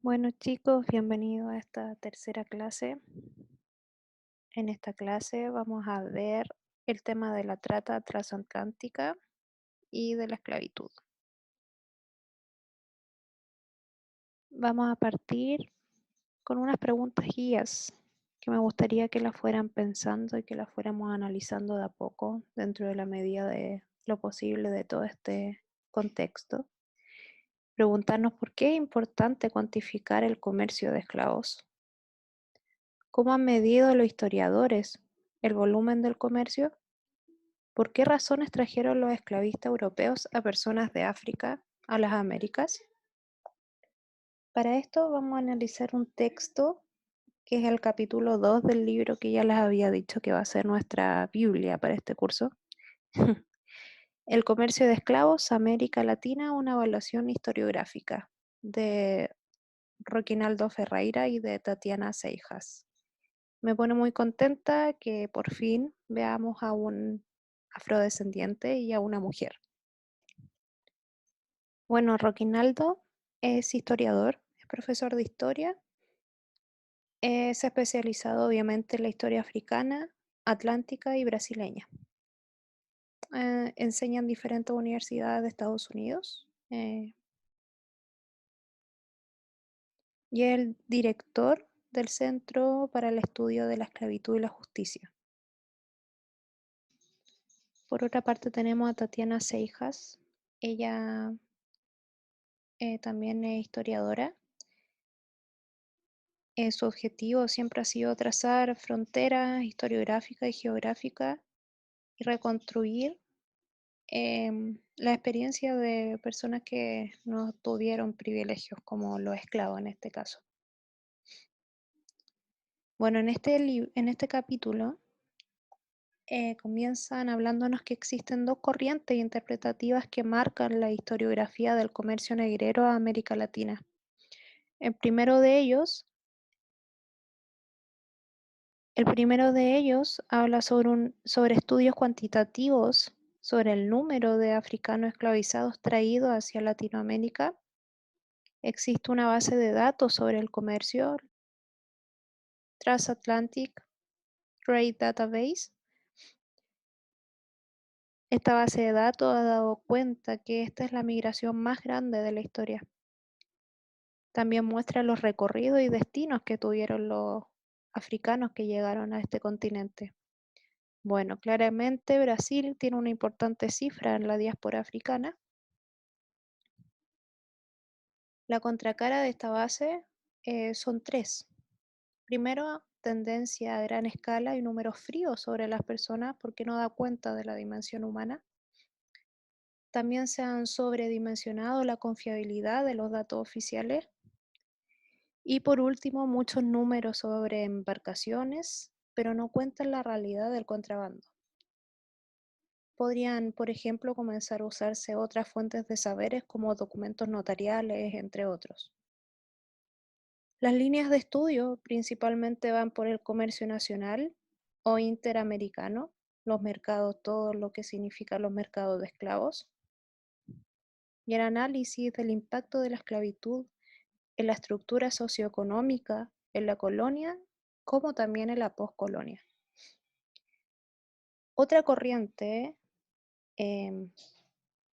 Bueno chicos, bienvenidos a esta tercera clase. En esta clase vamos a ver el tema de la trata transatlántica y de la esclavitud. Vamos a partir con unas preguntas guías que me gustaría que las fueran pensando y que las fuéramos analizando de a poco dentro de la medida de lo posible de todo este contexto. Preguntarnos por qué es importante cuantificar el comercio de esclavos. ¿Cómo han medido los historiadores el volumen del comercio? ¿Por qué razones trajeron los esclavistas europeos a personas de África a las Américas? Para esto vamos a analizar un texto que es el capítulo 2 del libro que ya les había dicho que va a ser nuestra Biblia para este curso. El comercio de esclavos, América Latina, una evaluación historiográfica, de Roquinaldo Ferreira y de Tatiana Seijas. Me pone muy contenta que por fin veamos a un afrodescendiente y a una mujer. Bueno, Roquinaldo es historiador, es profesor de historia, es especializado obviamente en la historia africana, atlántica y brasileña. Enseña en diferentes universidades de Estados Unidos y es el director del Centro para el Estudio de la Esclavitud y la Justicia. Por otra parte tenemos a Tatiana Seijas. Ella también es historiadora. Su objetivo siempre ha sido trazar fronteras historiográficas y geográficas y reconstruir la experiencia de personas que no tuvieron privilegios, como los esclavos en este caso. Bueno, en este capítulo comienzan hablándonos que existen dos corrientes interpretativas que marcan la historiografía del comercio negrero a América Latina. El primero de ellos habla sobre estudios cuantitativos sobre el número de africanos esclavizados traídos hacia Latinoamérica. Existe una base de datos sobre el comercio, Transatlantic Trade Database. Esta base de datos ha dado cuenta que esta es la migración más grande de la historia. También muestra los recorridos y destinos que tuvieron los africanos que llegaron a este continente. Bueno, claramente Brasil tiene una importante cifra en la diáspora africana. La contracara de esta base son tres. Primero, tendencia a gran escala y números fríos sobre las personas porque no da cuenta de la dimensión humana. También se han sobredimensionado la confiabilidad de los datos oficiales. Y por último, muchos números sobre embarcaciones, pero no cuentan la realidad del contrabando. Podrían, por ejemplo, comenzar a usarse otras fuentes de saberes como documentos notariales, entre otros. Las líneas de estudio principalmente van por el comercio nacional o interamericano, los mercados, todo lo que significa los mercados de esclavos, y el análisis del impacto de la esclavitud en la estructura socioeconómica en la colonia, como también en la poscolonia. Otra corriente em,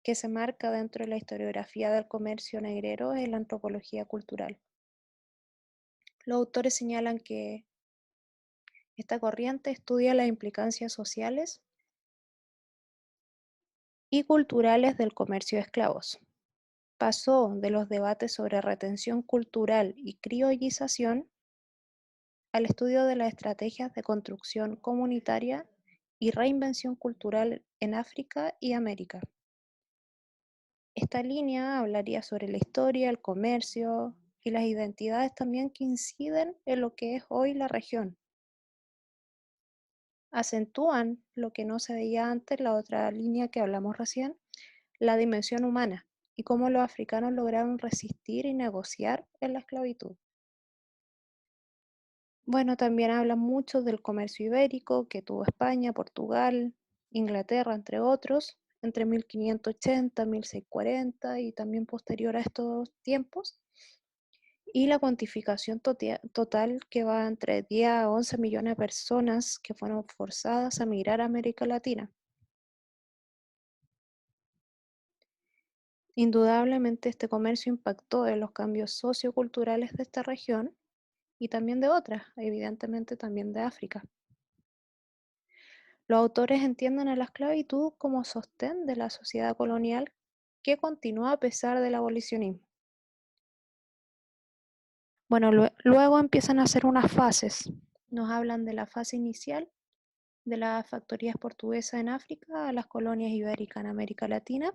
que se marca dentro de la historiografía del comercio negrero es la antropología cultural. Los autores señalan que esta corriente estudia las implicancias sociales y culturales del comercio de esclavos. Pasó de los debates sobre retención cultural y criollización al estudio de las estrategias de construcción comunitaria y reinvención cultural en África y América. Esta línea hablaría sobre la historia, el comercio y las identidades también que inciden en lo que es hoy la región. Acentúan lo que no se veía antes, la otra línea que hablamos recién, la dimensión humana y cómo los africanos lograron resistir y negociar en la esclavitud. Bueno, también hablan mucho del comercio ibérico que tuvo España, Portugal, Inglaterra, entre otros, entre 1580 y 1640 y también posterior a estos tiempos. y la cuantificación total que va entre 10 a 11 millones de personas que fueron forzadas a migrar a América Latina. Indudablemente este comercio impactó en los cambios socioculturales de esta región y también de otras, evidentemente también de África. Los autores entienden a la esclavitud como sostén de la sociedad colonial que continúa a pesar del abolicionismo. Bueno, luego empiezan a hacer unas fases. Nos hablan de la fase inicial, de las factorías portuguesas en África a las colonias ibéricas en América Latina.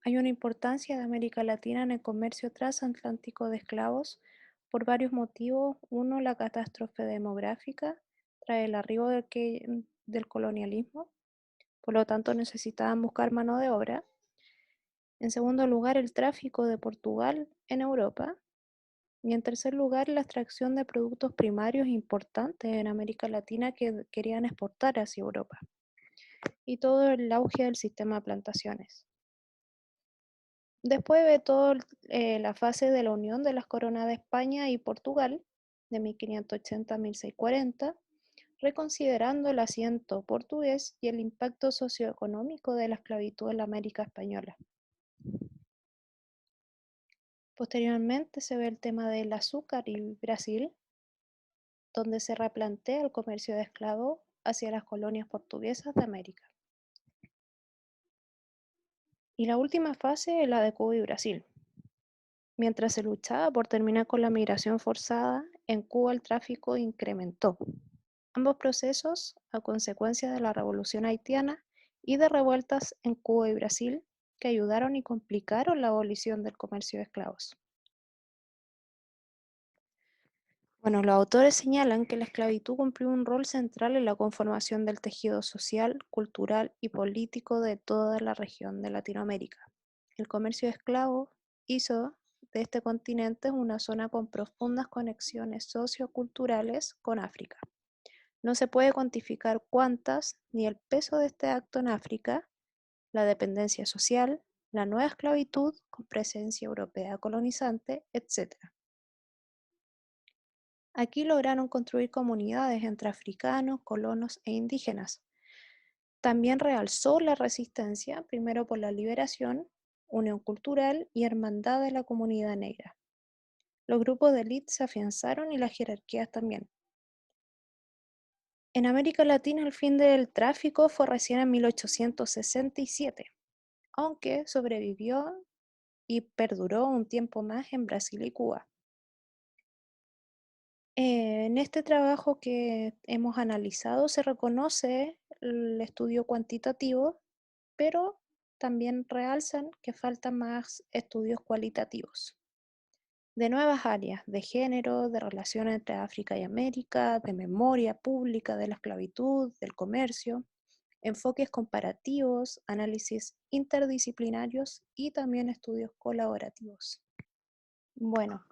Hay una importancia de América Latina en el comercio transatlántico de esclavos por varios motivos. Uno, la catástrofe demográfica tras el arribo del colonialismo. Por lo tanto, necesitaban buscar mano de obra. En segundo lugar, el tráfico de Portugal en Europa. Y en tercer lugar, la extracción de productos primarios importantes en América Latina que querían exportar hacia Europa. Y todo el auge del sistema de plantaciones. Después ve toda la fase de la unión de las coronas de España y Portugal, de 1580 a 1640, reconsiderando el asiento portugués y el impacto socioeconómico de la esclavitud en la América española. Posteriormente se ve el tema del azúcar y Brasil, donde se replantea el comercio de esclavos hacia las colonias portuguesas de América. Y la última fase es la de Cuba y Brasil. Mientras se luchaba por terminar con la migración forzada, en Cuba el tráfico incrementó. Ambos procesos, a consecuencia de la revolución haitiana y de revueltas en Cuba y Brasil, que ayudaron y complicaron la abolición del comercio de esclavos. Bueno, los autores señalan que la esclavitud cumplió un rol central en la conformación del tejido social, cultural y político de toda la región de Latinoamérica. El comercio de esclavos hizo de este continente una zona con profundas conexiones socioculturales con África. No se puede cuantificar cuántas ni el peso de este acto en África, la dependencia social, la nueva esclavitud con presencia europea colonizante, etc. Aquí lograron construir comunidades entre africanos, colonos e indígenas. También realzó la resistencia, primero por la liberación, unión cultural y hermandad de la comunidad negra. Los grupos de élite se afianzaron y las jerarquías también. En América Latina el fin del tráfico fue recién en 1867, aunque sobrevivió y perduró un tiempo más en Brasil y Cuba. En este trabajo que hemos analizado se reconoce el estudio cuantitativo, pero también realzan que faltan más estudios cualitativos de nuevas áreas, de género, de relaciones entre África y América, de memoria pública de la esclavitud, del comercio, enfoques comparativos, análisis interdisciplinarios y también estudios colaborativos. Bueno,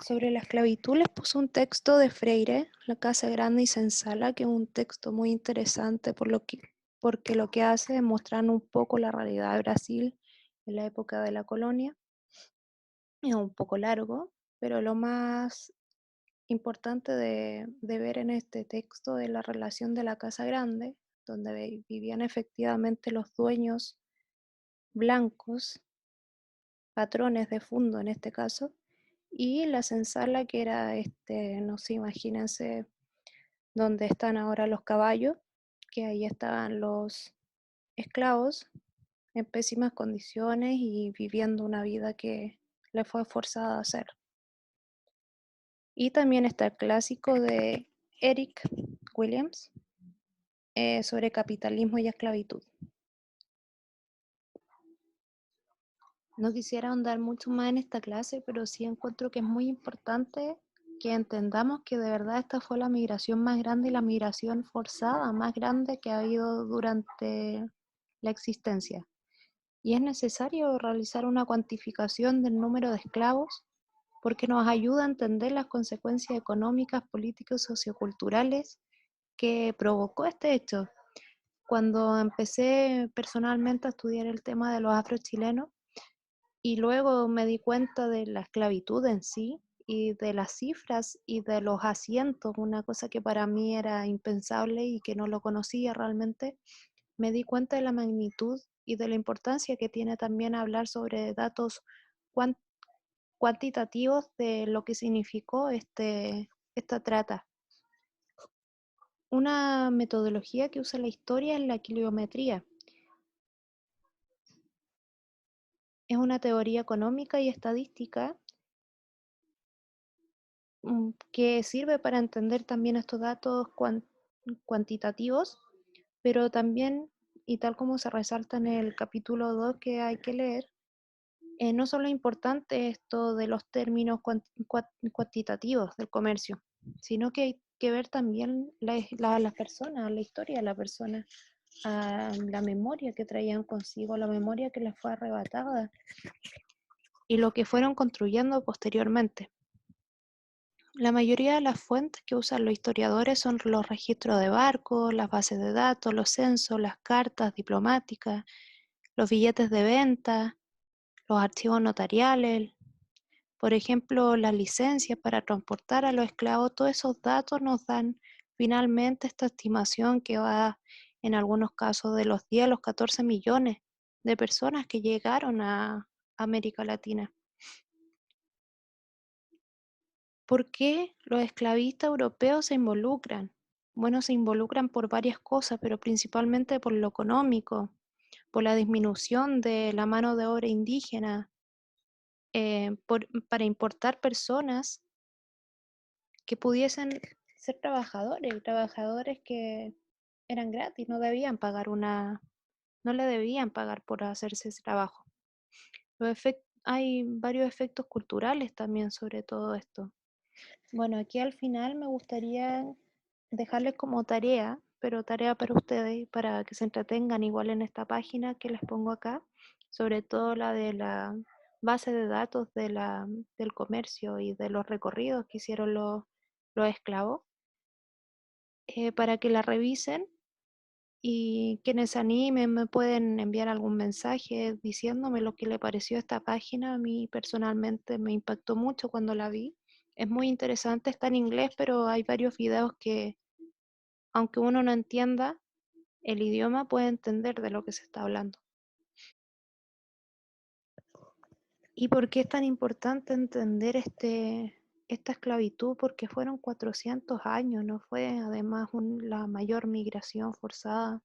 sobre la esclavitud les puse un texto de Freire, La Casa Grande y Senzala, que es un texto muy interesante porque lo que hace es mostrar un poco la realidad de Brasil en la época de la colonia. Es un poco largo, pero lo más importante de ver en este texto es la relación de la Casa Grande, donde vivían efectivamente los dueños blancos, patrones de fondo en este caso, y la senzala que era, no sé, imagínense donde están ahora los caballos, que ahí estaban los esclavos en pésimas condiciones y viviendo una vida que le fue forzada a hacer. Y también está el clásico de Eric Williams sobre capitalismo y esclavitud. No quisiera ahondar mucho más en esta clase, pero sí encuentro que es muy importante que entendamos que de verdad esta fue la migración más grande y la migración forzada más grande que ha habido durante la existencia. Y es necesario realizar una cuantificación del número de esclavos porque nos ayuda a entender las consecuencias económicas, políticas y socioculturales que provocó este hecho. Cuando empecé personalmente a estudiar el tema de los afrochilenos, Y luego me di cuenta de la esclavitud en sí y de las cifras y de los asientos, una cosa que para mí era impensable y que no lo conocía realmente. Me di cuenta de la magnitud y de la importancia que tiene también hablar sobre datos cuan- cuantitativos de lo que significó esta trata. Una metodología que usa la historia es la quiliometría. Es una teoría económica y estadística que sirve para entender también estos datos cuantitativos, pero también, y tal como se resalta en el capítulo 2 que hay que leer, no solo es importante esto de los términos cuantitativos del comercio, sino que hay que ver también las personas, la historia de la persona, la memoria que traían consigo, la memoria que les fue arrebatada y lo que fueron construyendo posteriormente. La mayoría de las fuentes que usan los historiadores son los registros de barcos, las bases de datos, los censos, las cartas diplomáticas, los billetes de venta, los archivos notariales, por ejemplo, las licencias para transportar a los esclavos. Todos esos datos nos dan finalmente esta estimación que va en algunos casos de los 10 a los 14 millones de personas que llegaron a América Latina. ¿Por qué los esclavistas europeos se involucran? Bueno, se involucran por varias cosas, pero principalmente por lo económico, por la disminución de la mano de obra indígena, para importar personas que pudiesen ser trabajadores que eran gratis, no le debían pagar por hacerse ese trabajo. Hay varios efectos culturales también sobre todo esto. Bueno, aquí al final me gustaría dejarles como tarea, pero tarea para ustedes, para que se entretengan igual en esta página que les pongo acá, sobre todo la de la base de datos del comercio y de los recorridos que hicieron los esclavos, para que la revisen y quienes se animen me pueden enviar algún mensaje diciéndome lo que le pareció esta página. A mí personalmente me impactó mucho cuando la vi. Es muy interesante, está en inglés, pero hay varios videos que, aunque uno no entienda el idioma, puede entender de lo que se está hablando. ¿Y por qué es tan importante entender esta esclavitud? Porque fueron 400 años, no fue además la mayor migración forzada,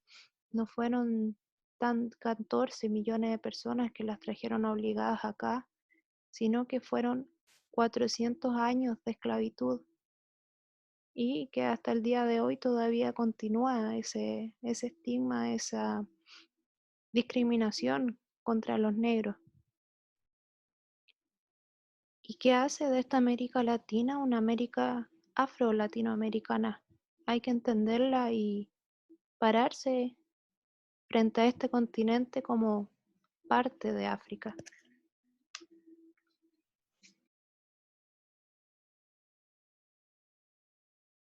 no fueron 14 millones de personas que las trajeron obligadas acá, sino que fueron 400 años de esclavitud y que hasta el día de hoy todavía continúa ese estigma, esa discriminación contra los negros. ¿Y qué hace de esta América Latina una América afro-latinoamericana? Hay que entenderla y pararse frente a este continente como parte de África.